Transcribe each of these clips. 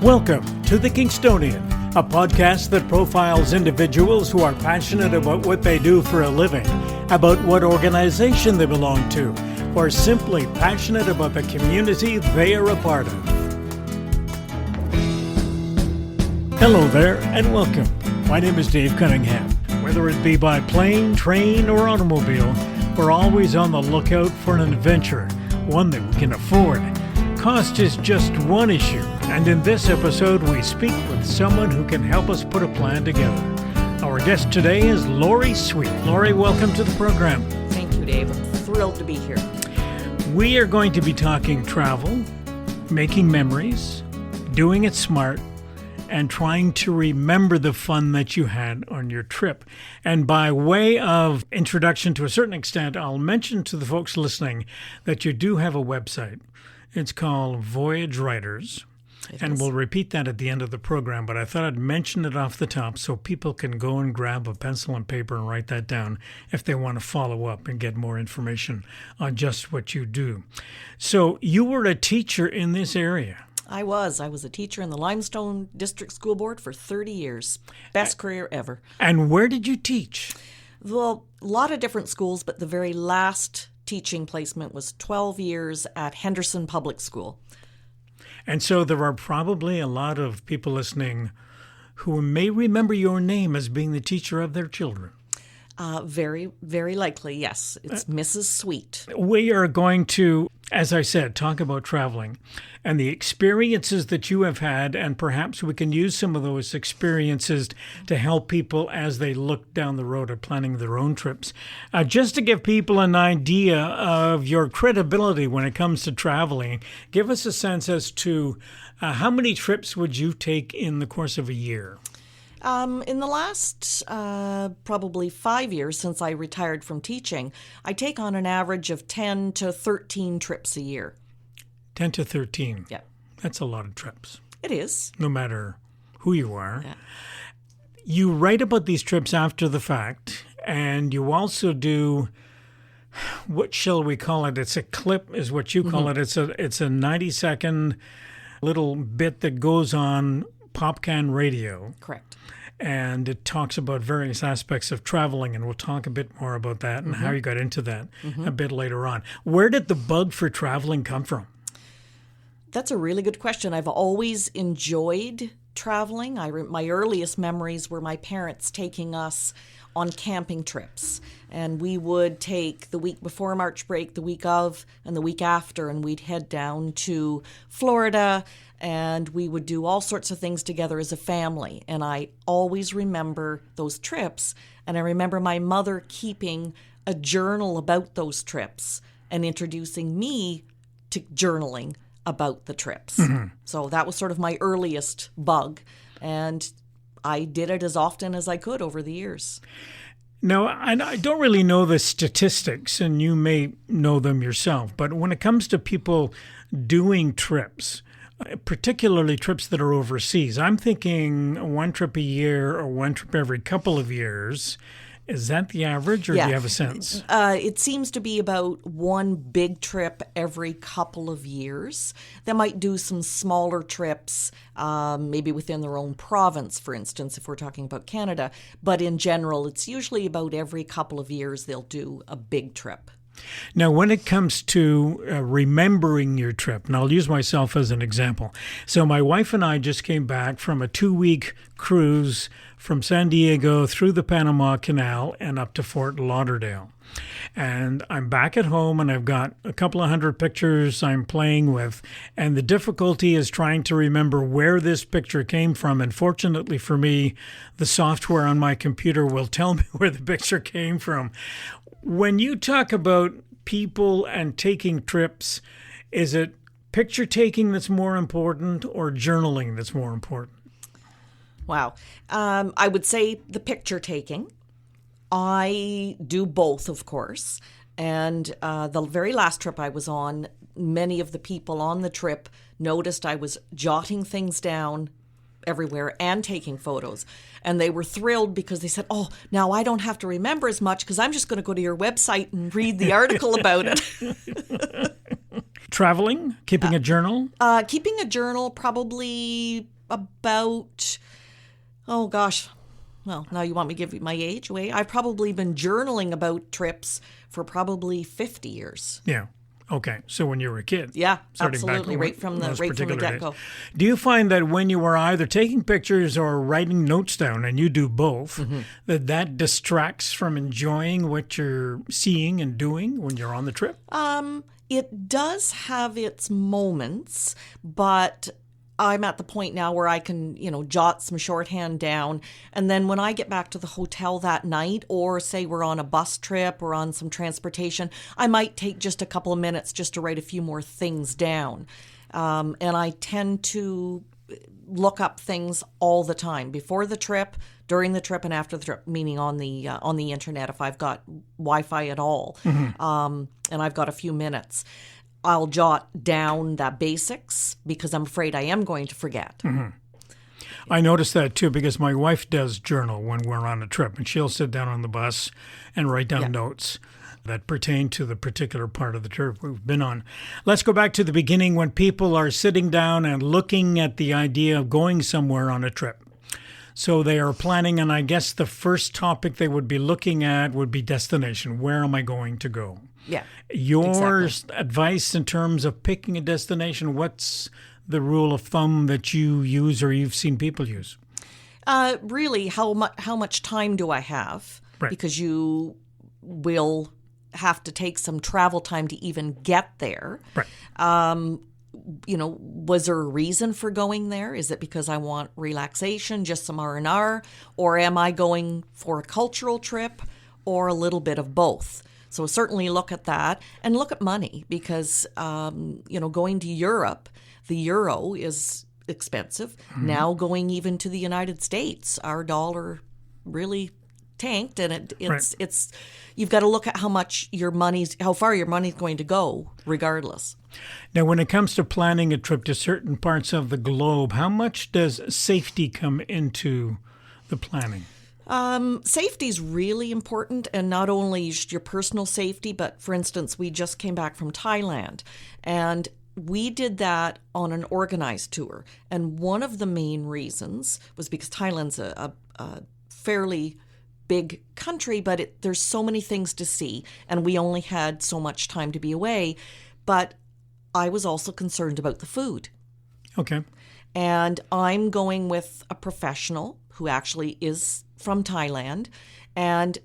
Welcome to The Kingstonian, a podcast that profiles individuals who are passionate about what they do for a living, about what organization they belong to, or simply passionate about the community they are a part of. Hello there, and welcome. My name is Dave Cunningham. Whether it be by plane, train, or automobile, we're always on the lookout for an adventure, one that we can afford. Cost is just one issue, and in this episode we speak with someone who can help us put a plan together. Our guest today is Lori Sweet. Lori, welcome to the program. Thank you, Dave. I'm thrilled to be here. We are going to be talking travel, making memories, doing it smart, and trying to remember the fun that you had on your trip. And by way of introduction to a certain extent, I'll mention to the folks listening that you do have a website. It's called Voyage Writers, and we'll repeat that at the end of the program, but I thought I'd mention it off the top so people can go and grab a pencil and paper and write that down if they want to follow up and get more information on just what you do. So you were a teacher in this area. I was a teacher in the Limestone District School Board for 30 years. Best career ever. And where did you teach? Well, a lot of different schools, but the very last teaching placement was 12 years at Henderson Public School. And so there are probably a lot of people listening who may remember your name as being the teacher of their children. Very, very likely, yes. It's Mrs. Sweet. We are going to, as I said, talk about traveling and the experiences that you have had, and perhaps we can use some of those experiences to help people as they look down the road of planning their own trips. Just to give people an idea of your credibility when it comes to traveling, give us a sense as to how many trips would you take in the course of a year? In the last probably 5 years since I retired from teaching, I take on an average of 10 to 13 trips a year. 10 to 13? Yeah. That's a lot of trips. It is. No matter who you are. Yeah. You write about these trips after the fact, and you also do, what shall we call it? It's a clip is what you call it. It's a 90-second little bit that goes on pop can radio. Correct. And it talks about various aspects of traveling, and we'll talk a bit more about that and how you got into that a bit later on. Where did the bug for traveling come from? That's a really good question. I've always enjoyed traveling. My earliest memories were my parents taking us on camping trips. And we would take the week before March break, the week of, and the week after, and we'd head down to Florida, and we would do all sorts of things together as a family. And I always remember those trips, and I remember my mother keeping a journal about those trips and introducing me to journaling about the trips. So that was sort of my earliest bug, and I did it as often as I could over the years. Now, I don't really know the statistics, and you may know them yourself, but when it comes to people doing trips, particularly trips that are overseas, I'm thinking one trip a year or one trip every couple of years. Is that the average, or do you have a sense? It seems to be about one big trip every couple of years. They might do some smaller trips, maybe within their own province, for instance, if we're talking about Canada. But in general, it's usually about every couple of years they'll do a big trip. Now, when it comes to remembering your trip, and I'll use myself as an example. So my wife and I just came back from a 2-week cruise from San Diego through the Panama Canal and up to Fort Lauderdale. And I'm back at home, and I've got a couple of hundred pictures I'm playing with, and the difficulty is trying to remember where this picture came from. And fortunately for me, the software on my computer will tell me where the picture came from. When you talk about people and taking trips, is it picture taking that's more important or journaling that's more important? Wow. I would say the picture taking. I do both, of course. And the very last trip I was on, many of the people on the trip noticed I was jotting things down everywhere and taking photos. And they were thrilled because they said, oh, now I don't have to remember as much because I'm just going to go to your website and read the article about it. Traveling? Keeping a journal? Keeping a journal probably about, oh gosh, well, now you want me to give you my age away? I've probably been journaling about trips for probably 50 years. Yeah. Okay. So when you were a kid. Yeah, starting absolutely. back Right from the get-go. days. Do you find that when you are either taking pictures or writing notes down, and you do both, that distracts from enjoying what you're seeing and doing when you're on the trip? It does have its moments, but I'm at the point now where I can, jot some shorthand down. And then when I get back to the hotel that night, or say we're on a bus trip or on some transportation, I might take just a couple of minutes just to write a few more things down. And I tend to look up things all the time, before the trip, during the trip, and after the trip, meaning on the internet if I've got Wi-Fi at all, and I've got a few minutes. I'll jot down the basics because I'm afraid I am going to forget. I noticed that too, because my wife does journal when we're on a trip, and she'll sit down on the bus and write down notes that pertain to the particular part of the trip we've been on. Let's go back to the beginning, when people are sitting down and looking at the idea of going somewhere on a trip. So they are planning, and I guess the first topic they would be looking at would be destination. Where am I going to go? Yeah. Your advice in terms of picking a destination, what's the rule of thumb that you use or you've seen people use? Really, how much time do I have? Right. Because you will have to take some travel time to even get there. Right. Was there a reason for going there? Is it because I want relaxation, just some R&R? Or am I going for a cultural trip, or a little bit of both? So certainly look at that, and look at money, because, going to Europe, the euro is expensive. Now going even to the United States, our dollar really tanked, and it's you've got to look at how far your money's going to go, regardless. Now, when it comes to planning a trip to certain parts of the globe, how much does safety come into the planning? Safety is really important, and not only just your personal safety, but for instance, we just came back from Thailand, and we did that on an organized tour. And one of the main reasons was because Thailand's a fairly big country, but there's so many things to see, and we only had so much time to be away. But I was also concerned about the food. Okay. And I'm going with a professional who actually is from Thailand, and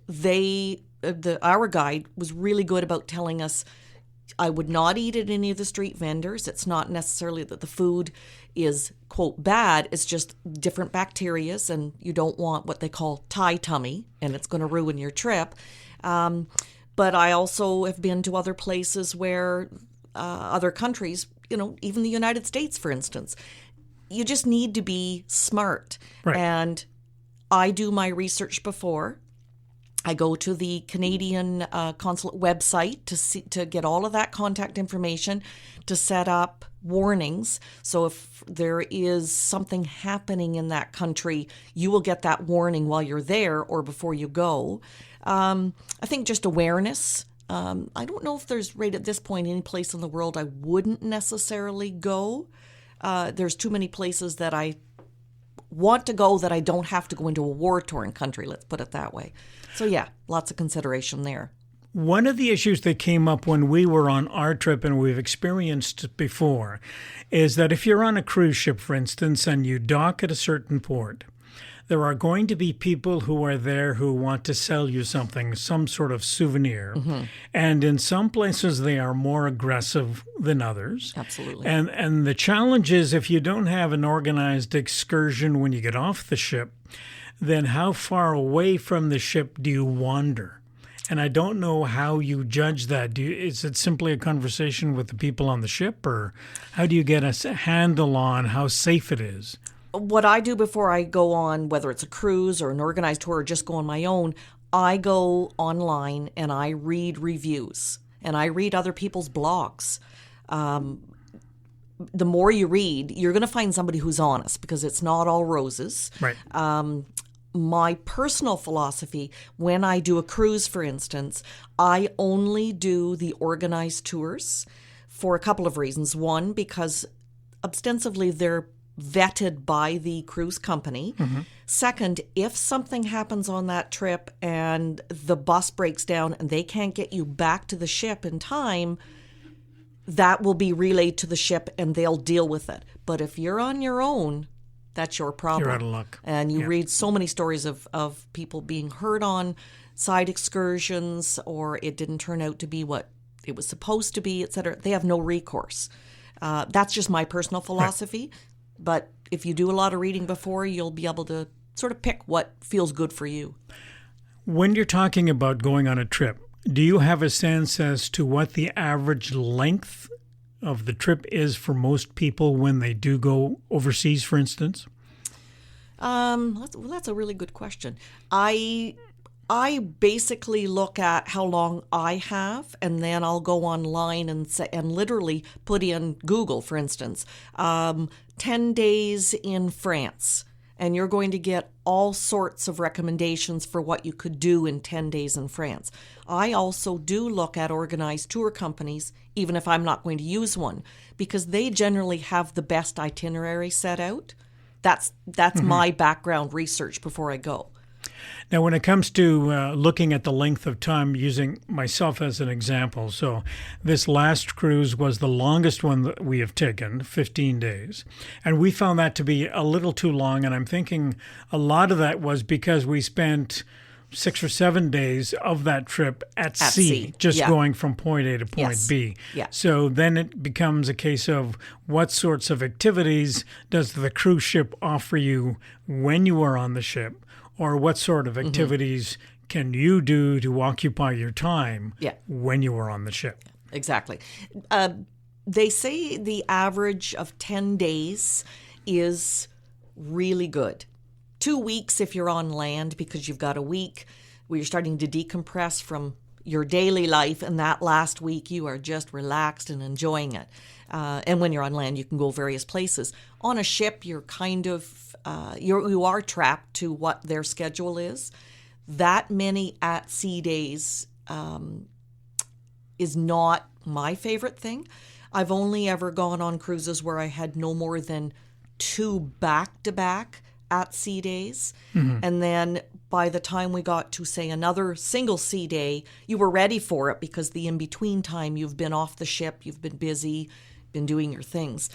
our guide was really good about telling us I would not eat at any of the street vendors. It's not necessarily that the food is, quote, bad. It's just different bacterias, and you don't want what they call Thai tummy, and it's going to ruin your trip. But I also have been to other places where other countries, even the United States, for instance, you just need to be smart. Right. And I do my research before. I go to the Canadian consulate website to get all of that contact information, to set up warnings. So if there is something happening in that country, you will get that warning while you're there or before you go. I think just awareness. I don't know if there's right at this point any place in the world I wouldn't necessarily go. There's too many places that I want to go that I don't have to go into a war-torn country, let's put it that way. So yeah, lots of consideration there. One of the issues that came up when we were on our trip, and we've experienced it before, is that if you're on a cruise ship, for instance, and you dock at a certain port, there are going to be people who are there who want to sell you something, some sort of souvenir. Mm-hmm. And in some places, they are more aggressive than others. Absolutely. And the challenge is, if you don't have an organized excursion when you get off the ship, then how far away from the ship do you wander? And I don't know how you judge that. Is it simply a conversation with the people on the ship, or how do you get a handle on how safe it is? What I do before I go on, whether it's a cruise or an organized tour or just go on my own, I go online and I read reviews and I read other people's blogs. The more you read, you're going to find somebody who's honest, because it's not all roses. Right. My personal philosophy, when I do a cruise, for instance, I only do the organized tours for a couple of reasons. One, because ostensibly they're vetted by the cruise company. Second, if something happens on that trip and the bus breaks down and they can't get you back to the ship in time, that will be relayed to the ship and they'll deal with it. But if you're on your own, that's your problem. You're out of luck. And you read so many stories of people being hurt on side excursions, or it didn't turn out to be what it was supposed to be, etc. They have no recourse. That's just my personal philosophy. Right. But if you do a lot of reading before, you'll be able to sort of pick what feels good for you. When you're talking about going on a trip, do you have a sense as to what the average length of the trip is for most people when they do go overseas, for instance? That's a really good question. I basically look at how long I have, and then I'll go online and literally put in Google, for instance, 10 days in France. And you're going to get all sorts of recommendations for what you could do in 10 days in France. I also do look at organized tour companies, even if I'm not going to use one, because they generally have the best itinerary set out. That's my background research before I go. Now, when it comes to looking at the length of time, using myself as an example, so this last cruise was the longest one that we have taken, 15 days. And we found that to be a little too long. And I'm thinking a lot of that was because we spent 6 or 7 days of that trip at sea, just going from point A to point B. Yeah. So then it becomes a case of what sorts of activities does the cruise ship offer you when you are on the ship? Or what sort of activities can you do to occupy your time when you are on the ship? Exactly. They say the average of 10 days is really good. 2 weeks if you're on land, because you've got a week where you're starting to decompress from your daily life, and that last week you are just relaxed and enjoying it. And when you're on land, you can go various places. On a ship, you're kind of you are trapped to what their schedule is. That many at-sea days is not my favorite thing. I've only ever gone on cruises where I had no more than 2 back-to-back at-sea days. And then by the time we got to, say, another single sea day, you were ready for it because the in-between time you've been off the ship, you've been busy, been doing your things.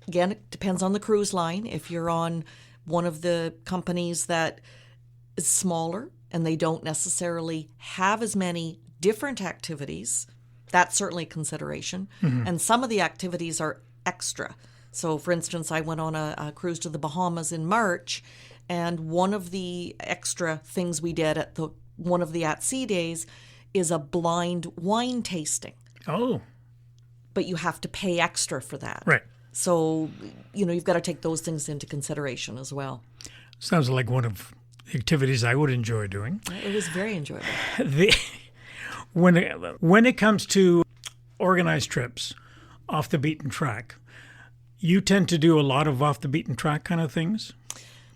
Again, it depends on the cruise line. If you're on one of the companies that is smaller and they don't necessarily have as many different activities, that's certainly a consideration. And some of the activities are extra. So, for instance, I went on a cruise to the Bahamas in March, and one of the extra things we did at one of the at-sea days is a blind wine tasting. Oh. But you have to pay extra for that. Right. So, you've got to take those things into consideration as well. Sounds like one of the activities I would enjoy doing. It was very enjoyable. When it comes to organized trips off the beaten track, you tend to do a lot of off the beaten track kind of things?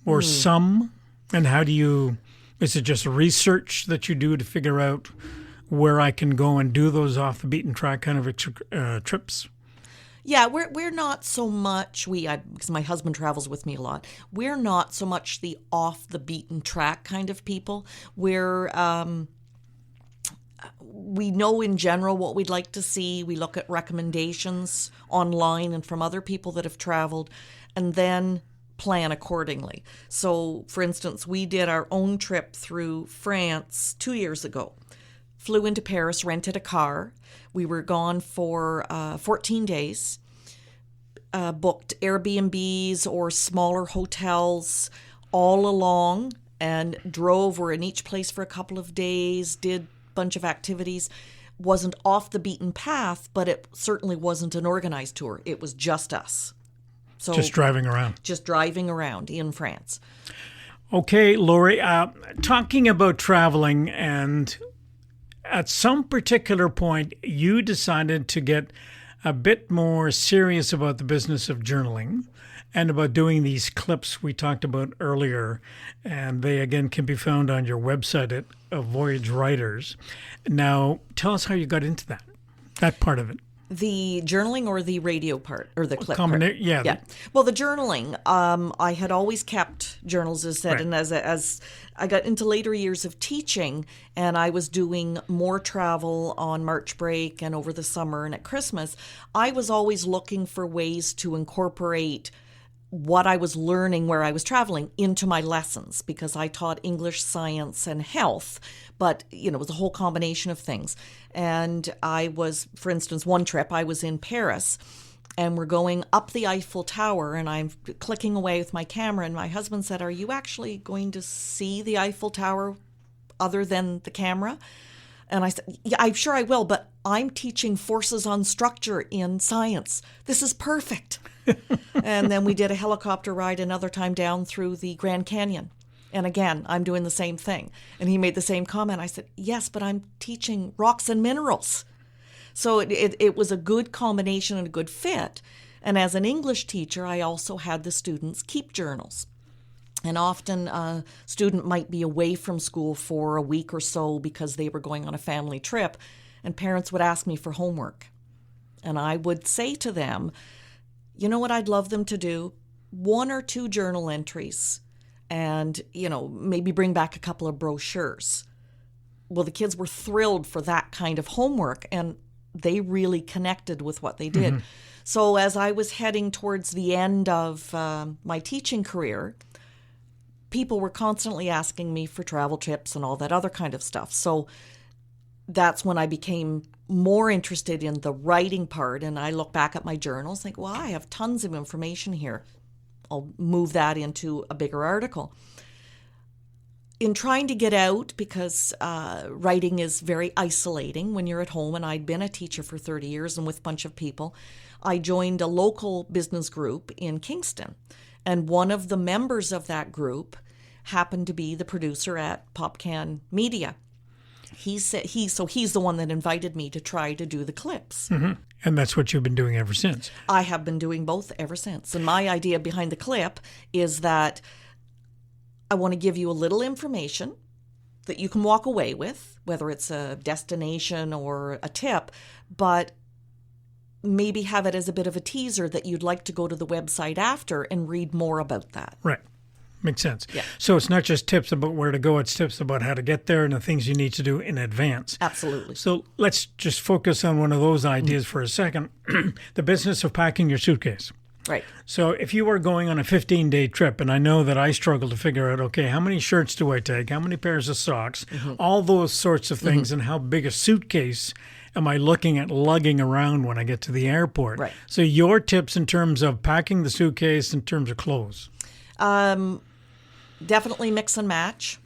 Or some? And how do you, is it just research that you do to figure out where I can go and do those off the beaten track kind of trips? Yeah, we're not so much, because my husband travels with me a lot, we're not so much the off the beaten track kind of people. We know in general what we'd like to see. We look at recommendations online and from other people that have traveled, and then plan accordingly. So, for instance, we did our own trip through France 2 years ago. Flew into Paris, rented a car. We were gone for 14 days, booked Airbnbs or smaller hotels all along, and drove. We're in each place for a couple of days, did a bunch of activities. Wasn't off the beaten path, but it certainly wasn't an organized tour. It was just us. So just driving around. Just driving around in France. Okay, Lori, talking about traveling, and at some particular point, you decided to get a bit more serious about the business of journaling and about doing these clips we talked about earlier. And they, again, can be found on your website at Voyage Writers. Now, tell us how you got into that part of it. The journaling or the radio part or the clip part? Yeah. Well, the journaling, I had always kept journals, as said, and as I got into later years of teaching, and I was doing more travel on March break and over the summer and at Christmas, I was always looking for ways to incorporate what I was learning where I was traveling into my lessons, because I taught English, science, and health, but it was a whole combination of things. And I was, for instance, one trip I was in Paris, and we're going up the Eiffel Tower, and I'm clicking away with my camera, and my husband said, "Are you actually going to see the Eiffel Tower other than the camera?" And I said, "Yeah, I'm sure I will, but I'm teaching forces on structure in science. This is perfect." And then we did a helicopter ride another time down through the Grand Canyon. And again, I'm doing the same thing. And he made the same comment. I said, "Yes, but I'm teaching rocks and minerals." So it was a good combination and a good fit. And as an English teacher, I also had the students keep journals. And often a student might be away from school for a week or so because they were going on a family trip, and parents would ask me for homework. And I would say to them, "You know what I'd love them to do? 1 or 2 journal entries and, maybe bring back a couple of brochures." Well, the kids were thrilled for that kind of homework, and they really connected with what they did. Mm-hmm. So as I was heading towards the end of my teaching career, people were constantly asking me for travel tips and all that other kind of stuff. So that's when I became more interested in the writing part, and I look back at my journals, think, well, I have tons of information here. I'll move that into a bigger article. In trying to get out, because writing is very isolating when you're at home, and I'd been a teacher for 30 years and with a bunch of people, I joined a local business group in Kingston. And one of the members of that group happened to be the producer at PopCan Media. He's the one that invited me to try to do the clips. Mm-hmm. And that's what you've been doing ever since. I have been doing both ever since. And my idea behind the clip is that I want to give you a little information that you can walk away with, whether it's a destination or a tip, but maybe have it as a bit of a teaser that you'd like to go to the website after and read more about that. Right. Makes sense. Yeah. So it's not just tips about where to go, it's tips about how to get there and the things you need to do in advance. Absolutely. So let's just focus on one of those ideas for a second, the business of packing your suitcase. Right. So if you are going on a 15-day trip, and I know that I struggle to figure out, okay, how many shirts do I take? How many pairs of socks? Mm-hmm. All those sorts of things, and how big a suitcase am I looking at lugging around when I get to the airport? Right. So your tips in terms of packing the suitcase in terms of clothes? Definitely mix and match.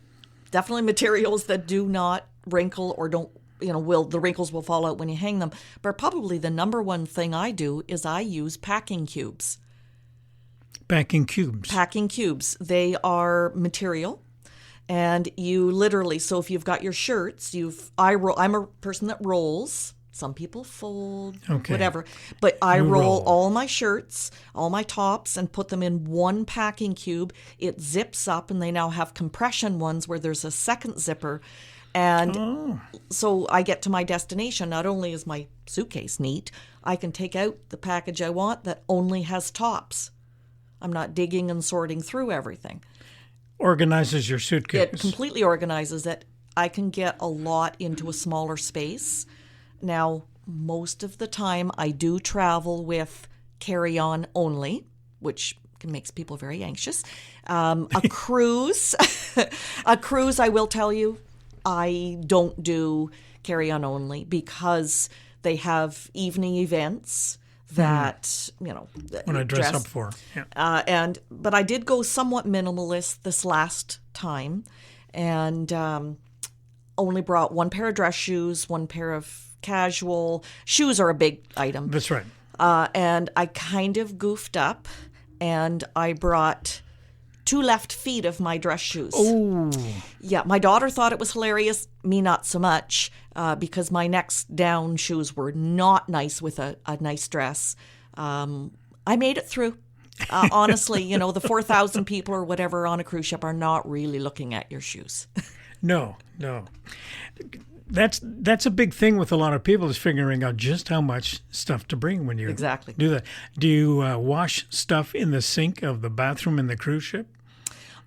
Definitely materials that do not wrinkle or don't, the wrinkles will fall out when you hang them. But probably the number one thing I do is I use packing cubes. Packing cubes. Packing cubes. They are material. And you literally, so if you've got your shirts, I'm a person that rolls. Some people fold, whatever. But I roll all my shirts, all my tops, and put them in one packing cube. It zips up, and they now have compression ones where there's a second zipper. And so I get to my destination. Not only is my suitcase neat, I can take out the package I want that only has tops. I'm not digging and sorting through everything. Organizes your suitcase. It completely organizes it. I can get a lot into a smaller space. Now, most of the time I do travel with carry-on only, which makes people very anxious. A cruise, I will tell you, I don't do carry-on only because they have evening events that, when I dress up for. Yeah. But I did go somewhat minimalist this last time, and only brought one pair of dress shoes, one pair of casual. Shoes are a big item. That's right. And I kind of goofed up, and I brought 2 left feet of my dress shoes. Oh. Yeah, my daughter thought it was hilarious. Me, not so much, because my next down shoes were not nice with a nice dress. I made it through. Honestly, the 4,000 people or whatever on a cruise ship are not really looking at your shoes. No. That's a big thing with a lot of people, is figuring out just how much stuff to bring when you Exactly. do that. Do you wash stuff in the sink of the bathroom in the cruise ship?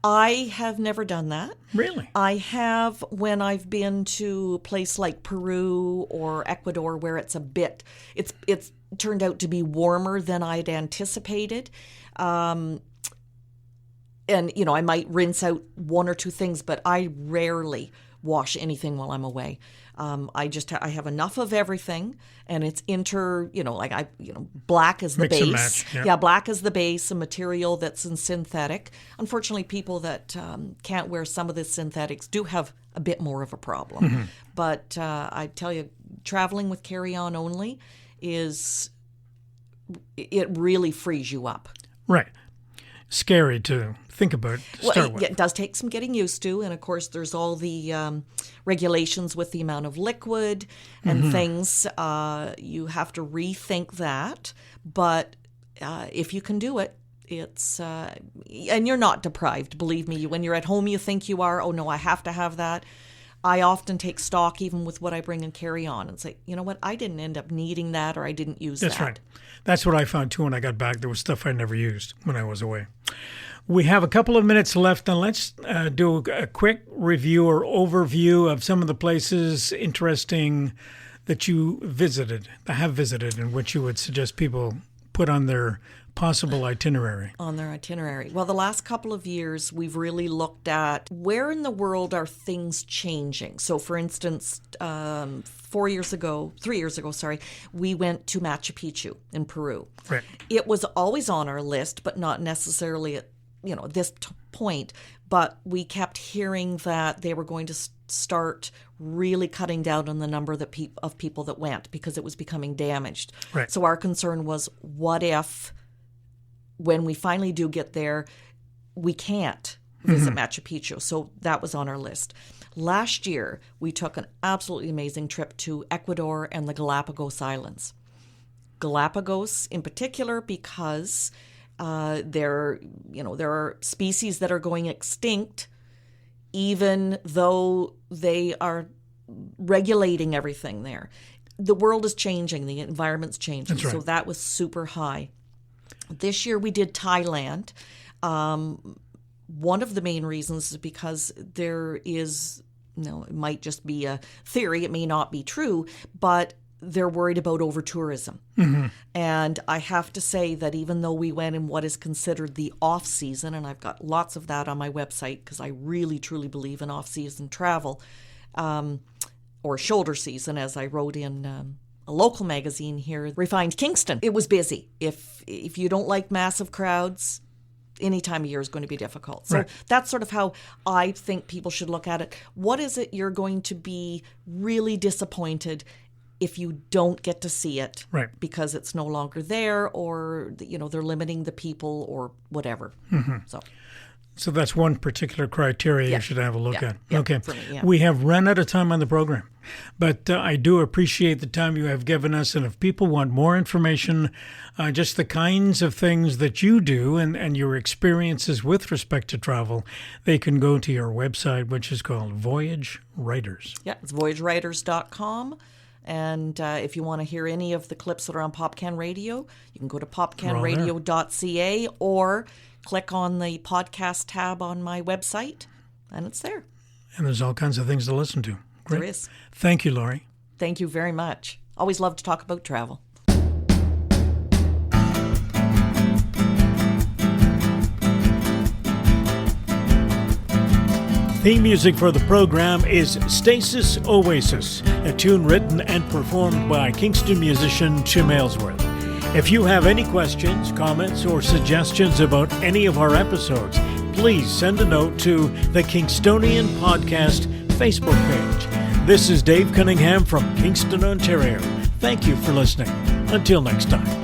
I have never done that. Really? I have when I've been to a place like Peru or Ecuador where it's turned out to be warmer than I'd anticipated. And, I might rinse out one or two things, but I rarely wash anything while I'm away. I have enough of everything, and it's black is the Mix and base. match, yeah. Black is the base, a material that's in synthetic. Unfortunately, people that can't wear some of the synthetics do have a bit more of a problem. Mm-hmm. But I tell you, traveling with carry-on only it really frees you up. Right. Scary to think about to start with. It does take some getting used to, and of course there's all the regulations with the amount of liquid and things. You have to rethink that, but if you can do it, it's and you're not deprived. Believe me, when you're at home, you think you are. Oh no, I have to have that. I often take stock even with what I bring and carry on and say, you know what, I didn't end up needing that, or I didn't use that. That's right. That's what I found too when I got back. There was stuff I never used when I was away. We have a couple of minutes left, and let's do a quick review or overview of some of the places interesting that you have visited, and which you would suggest people put on their possible itinerary. On their itinerary. Well, the last couple of years, we've really looked at where in the world are things changing. So, for instance, 3 years ago, we went to Machu Picchu in Peru. Right. It was always on our list, but not necessarily at this point. But we kept hearing that they were going to start really cutting down on the number of people that went, because it was becoming damaged. Right. So our concern was, what if, when we finally do get there, we can't visit Machu Picchu? So that was on our list. Last year, we took an absolutely amazing trip to Ecuador and the Galapagos Islands. Galapagos in particular, because there are species that are going extinct, even though they are regulating everything there. The world is changing. The environment's changing. That's right. So that was super high. This year we did Thailand. One of the main reasons is because there is, it might just be a theory, it may not be true, but they're worried about over-tourism. Mm-hmm. And I have to say that even though we went in what is considered the off-season, and I've got lots of that on my website because I really, truly believe in off-season travel, or shoulder season, as I wrote in a local magazine here, Refined Kingston. It was busy. If you don't like massive crowds, any time of year is going to be difficult. So That's sort of how I think people should look at it. What is it you're going to be really disappointed if you don't get to see it, because it's no longer there, or they're limiting the people or whatever. Mm-hmm. So that's one particular criteria you should have a look at. Yeah, okay. For me, yeah. We have run out of time on the program, but I do appreciate the time you have given us. And if people want more information, just the kinds of things that you do and your experiences with respect to travel, they can go to your website, which is called Voyage Writers. Yeah, it's voyagewriters.com. And if you want to hear any of the clips that are on PopCan Radio, you can go to popcanradio.ca or click on the podcast tab on my website, and it's there. And there's all kinds of things to listen to. Great. There is. Thank you, Laurie. Thank you very much. Always love to talk about travel. Theme music for the program is Stasis Oasis, a tune written and performed by Kingston musician Tim Aylesworth. If you have any questions, comments, or suggestions about any of our episodes, please send a note to the Kingstonian Podcast Facebook page. This is Dave Cunningham from Kingston, Ontario. Thank you for listening. Until next time.